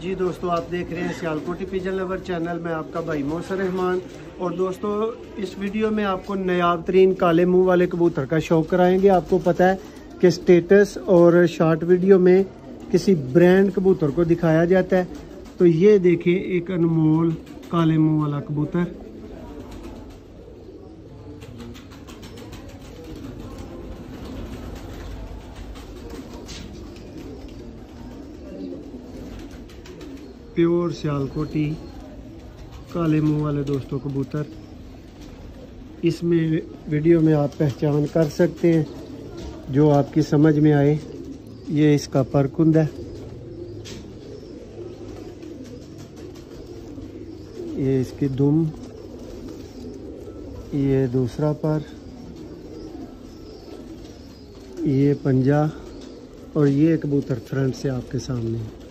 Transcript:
जी दोस्तों, आप देख रहे हैं सियालकोटी पिजन लवर चैनल में आपका भाई मोहसिन रहमान। और दोस्तों, इस वीडियो में आपको नायाब तरीन काले मुंह वाले कबूतर का शौक कराएंगे। आपको पता है कि स्टेटस और शॉर्ट वीडियो में किसी ब्रांड कबूतर को दिखाया जाता है, तो ये देखें एक अनमोल काले मुंह वाला कबूतर। प्योर सियालकोटी काले मुंह वाले दोस्तों कबूतर। इसमें वीडियो में आप पहचान कर सकते हैं जो आपकी समझ में आए। ये इसका परकुंद है, ये इसकी दुम, ये दूसरा पर, ये पंजा और ये कबूतर फ्रंट से आपके सामने है।